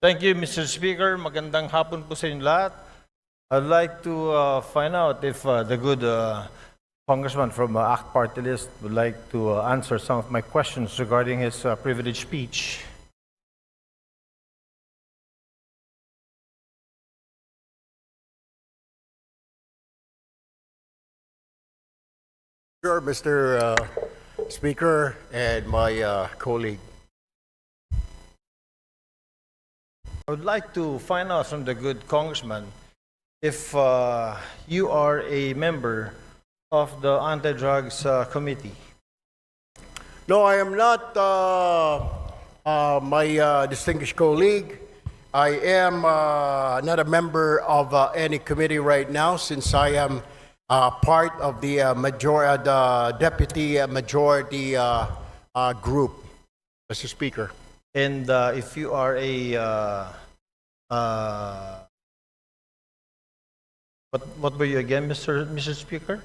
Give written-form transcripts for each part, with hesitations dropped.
Thank you, Mr. Speaker. Magandang hapon po sa inyo lahat. I'd like to find out if the good congressman from ACT Party List would like to answer some of my questions regarding his privileged speech. Sure, Mr. Speaker and my colleague. I would like to find out from the good congressman if you are a member of the Anti-Drugs Committee. No, I am not my distinguished colleague. I am not a member of any committee right now since I am part of the deputy majority group, Mr. Speaker. And if you are a what were you again, Mr. Speaker?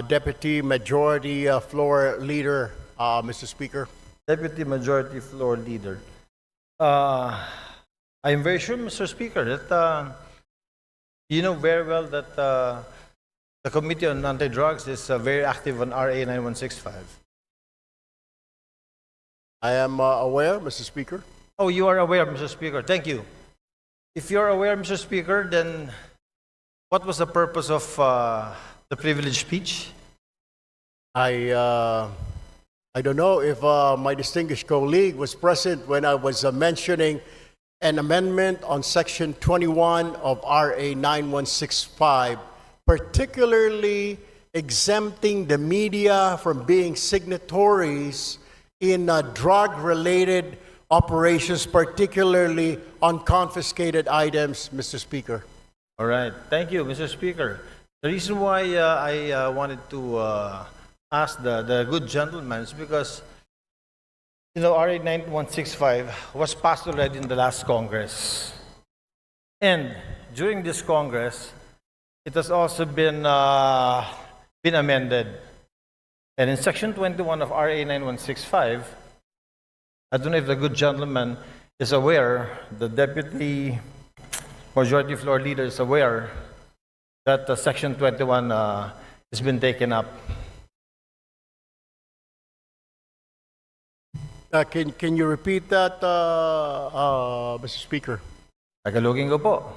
Deputy Majority Floor Leader, Mr. Speaker. Deputy Majority Floor Leader. I'm very sure, Mr. Speaker, that you know very well that the Committee on Anti-Drugs is very active on RA 9165. I am aware, Mr. Speaker. Oh, you are aware, Mr. Speaker. Thank you. If you're aware, Mr. Speaker, then what was the purpose of the privileged speech? I don't know if my distinguished colleague was present when I was mentioning an amendment on Section 21 of RA 9165, particularly exempting the media from being signatories in drug-related operations, particularly on confiscated items, Mr. Speaker. All right. Thank you, Mr. Speaker. The reason why I wanted to ask the good gentleman is because, you know, RA 9165 was passed already in the last Congress. And during this Congress, it has also been amended. And in Section 21 of RA 9165, I don't know if the good gentleman is aware, the Deputy Majority Floor Leader is aware that Section 21 has been taken up. Can you repeat that, Mr. Speaker? Tagalogin ko po.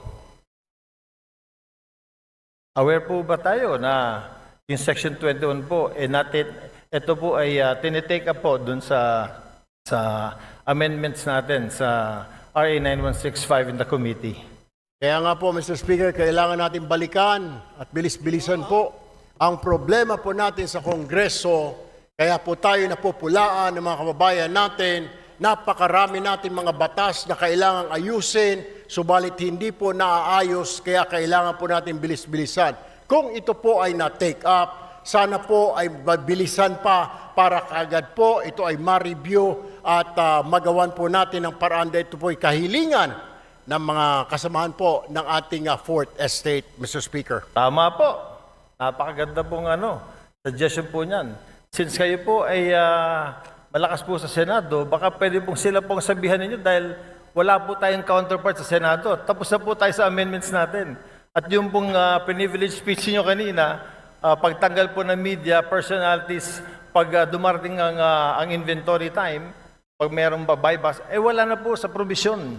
Aware po ba tayo na yung Section 21 po, ito po ay tinitake up po dun sa amendments natin sa RA 9165 in the committee. Kaya nga po, Mr. Speaker, kailangan natin balikan at bilis-bilisan po ang problema po natin sa Kongreso. Kaya po tayo napupulaan ng mga kababayan natin. Napakarami natin mga batas na kailangang ayusin, subalit hindi po naaayos, kaya kailangan po natin bilis-bilisan. Kung ito po ay na-take up, sana po ay mabilisan pa para kaagad po ito ay ma-review at magawan po natin ang paraan dahil ito po ay kahilingan ng mga kasamahan po ng ating Fourth Estate, Mr. Speaker. Tama po. Napakaganda pong suggestion po niyan. Since kayo po ay malakas po sa Senado, baka pwede pong sila pong sabihan ninyo dahil wala po tayong counterpart sa Senado. Tapos na po tayo sa amendments natin. At yung pong privileged speech niyo kanina, pagtanggal po ng media, personalities, pag dumarating ang inventory time, pag mayroong buybacks, wala na po sa provision.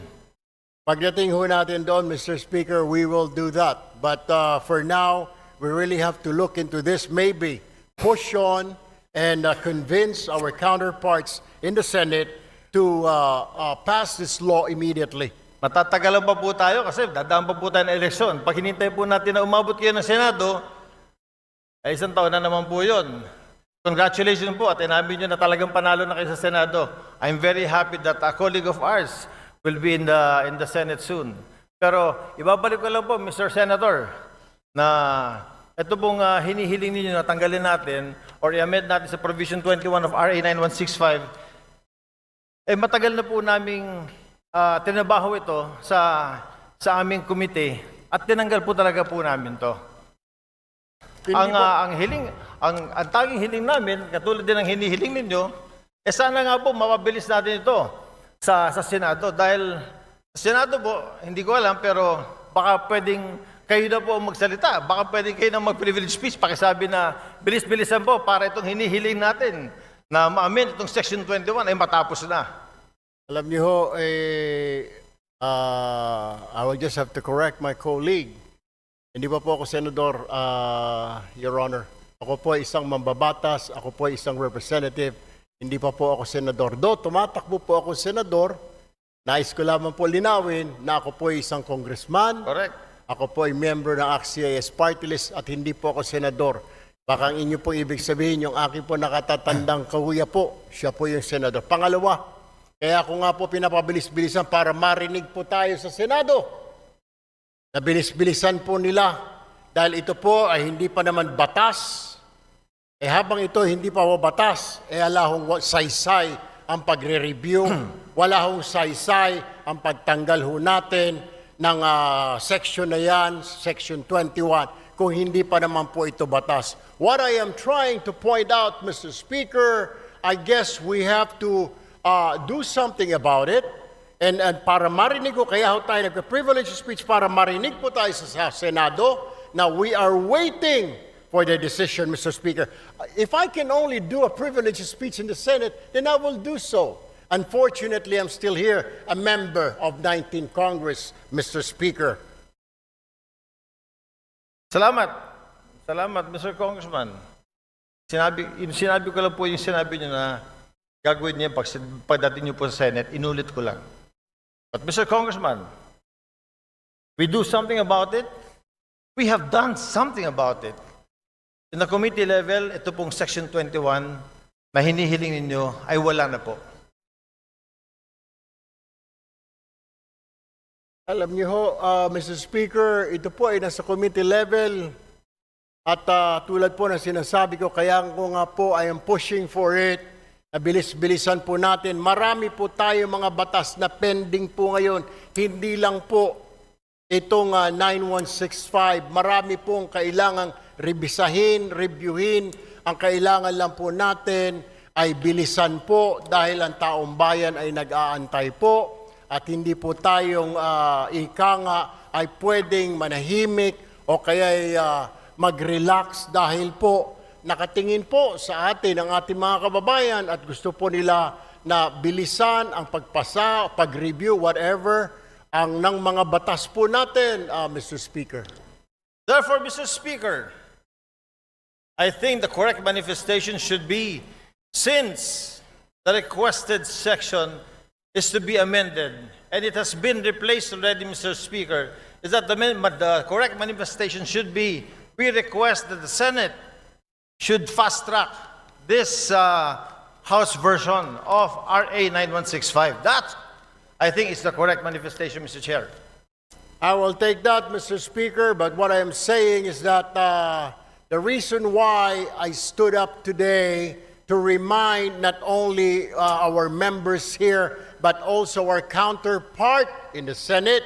Pagdating ho natin doon, Mr. Speaker, we will do that. But for now, we really have to look into this, maybe push on and convince our counterparts in the Senate to pass this law immediately. Matatagalan pa po tayo kasi dadaan pa po tayo ng eleksyon. Pag hinintay po natin na umabot kayo ng Senado, ay isang taon na naman po yun. Congratulations po at inamin nyo na talagang panalo na kayo sa Senado. I'm very happy that a colleague of ours will be in the Senate soon. Pero ibabalik ko lang po, Mr. Senator, na ito pong hinihiling ninyo na tanggalin natin or i-amend natin sa Provision 21 of RA 9165, matagal na po naming tinabaho ito sa aming komite at tinanggal po talaga po namin to. Ang tanging hiling namin, katulad din ng hinihiling ninyo, sana nga po mapabilis natin ito sa Senado dahil Senado po, hindi ko alam, pero baka pwedeng kayo na po ang magsalita. Baka pwedeng kayo na mag-privilege speech. Pakisabi na bilis-bilisan po para itong hinihiling natin na ma-amend itong Section 21 ay matapos na. Alam niyo ho, I will just have to correct my colleague. Hindi pa po ako senador, Your Honor. Ako po ay isang mambabatas, ako po ay isang representative. Hindi pa po ako senador. Do, tumatakbo po ako senador. Nais ko lamang po linawin na ako po ay isang congressman. Correct. Ako po ay member ng ACT-CIS Party List at hindi po ako senador. Baka ang inyo po ibig sabihin, yung aking po nakatatandang kahuya po, siya po yung senador. Pangalawa, kaya ako nga po pinapabilis-bilisan para marinig po tayo sa Senado. Nabilis-bilisan po nila dahil ito po ay hindi pa naman batas. Habang ito hindi pa batas, alahong saysay ang pagre-review, wala hong saysay ang pagtanggal ho natin ng section na yan, Section 21, kung hindi pa naman po ito batas. What I am trying to point out, Mr. Speaker, I guess we have to do something about it. And para marinig ko, kaya ho tayo nagka-privilege speech para marinig po tayo sa Senado. Now, we are waiting for the decision, Mr. Speaker. If I can only do a privilege speech in the Senate, then I will do so. Unfortunately, I'm still here, a member of 19th Congress, Mr. Speaker. Salamat. Salamat, Mr. Congressman. Sinabi ko lang po yung sinabi niyo na gagawin niyo pagdating niyo po sa Senate, inulit ko lang. But Mr. Congressman, we do something about it. We have done something about it. In the committee level, ito pong Section 21 na hinihiling ninyo ay wala na po. Alam niyo ho, Mr. Speaker, ito po ay nasa committee level at tulad po ng sinasabi ko, kaya ko nga po I am pushing for it. Nabilis-bilisan po natin. Marami po tayo mga batas na pending po ngayon. Hindi lang po itong 9165. Marami pong kailangang revisahin, reviewin. Ang kailangan lang po natin ay bilisan po dahil ang taong bayan ay nag-aantay po. At hindi po tayong ika nga ay pwedeng manahimik o kaya mag-relax dahil po nakatingin po sa atin ang ating mga kababayan at gusto po nila na bilisan ang pagpasa, pag-review, whatever, ang ng mga batas po natin, Mr. Speaker. Therefore, Mr. Speaker, I think the correct manifestation should be, since the requested section is to be amended, and it has been replaced already, Mr. Speaker, is that the correct manifestation should be, we request that the Senate should fast-track this House version of RA 9165. That, I think, is the correct manifestation, Mr. Chair. I will take that, Mr. Speaker, but what I am saying is that the reason why I stood up today to remind not only our members here, but also our counterpart in the Senate,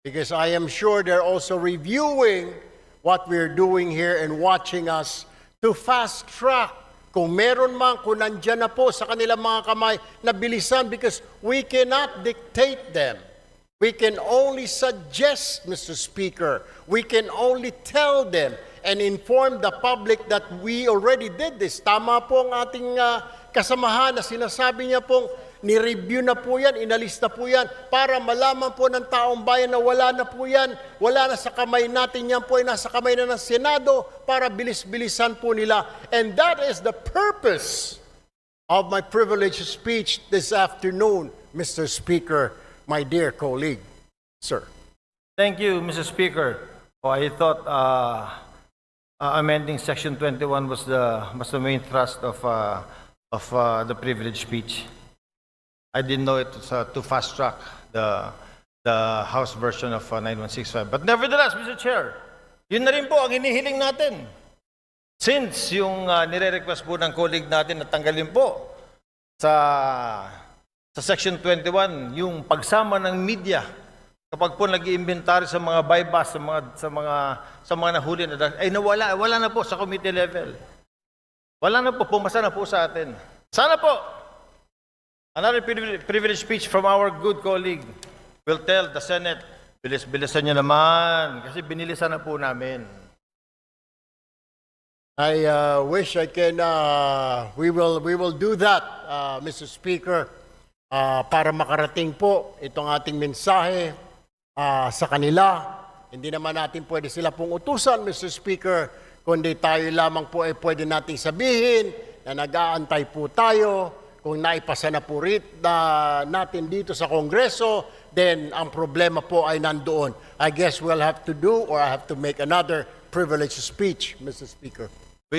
because I am sure they're also reviewing what we're doing here and watching us to fast-track. Kung meron man, kung nandyan na po sa kanilang mga kamay, na bilisan because we cannot dictate them. We can only suggest, Mr. Speaker. We can only tell them and inform the public that we already did this. Tama po ang ating kasamahan na sinasabi niya pong ni-review na po yan, inalis na po yan, para malaman po ng taong bayan na wala na po yan, wala na sa kamay natin yan po, ay nasa kamay na ng Senado para bilis-bilisan po nila. And that is the purpose of my privileged speech this afternoon, Mr. Speaker, my dear colleague. Sir. Thank you, Mr. Speaker. I thought amending Section 21 was the main thrust of the privilege speech. I didn't know it was to fast-track the House version of 9165. But nevertheless, Mr. Chair, yun na rin po ang hinihiling natin. Since yung nire-request po ng colleague natin na tanggalin po sa Section 21, yung pagsama ng media, kapag po nag-iimbentary sa mga bypass, sa mga nahuli na ay wala na po sa committee level. Wala na po, pumasa na po sa atin. Sana po, another privilege speech from our good colleague, will tell the Senate, bilis-bilisan nyo naman kasi binilisan na po namin. I wish I can, we will do that, Mr. Speaker, para makarating po itong ating mensahe sa kanila. Hindi naman natin pwede sila pong utusan, Mr. Speaker, kundi tayo lamang po ay pwede nating sabihin na nag-aantay po tayo. Kung naipasa na po natin dito sa Kongreso, then ang problema po ay nandoon. I guess we'll have to do or I have to make another privileged speech, Mr. Speaker.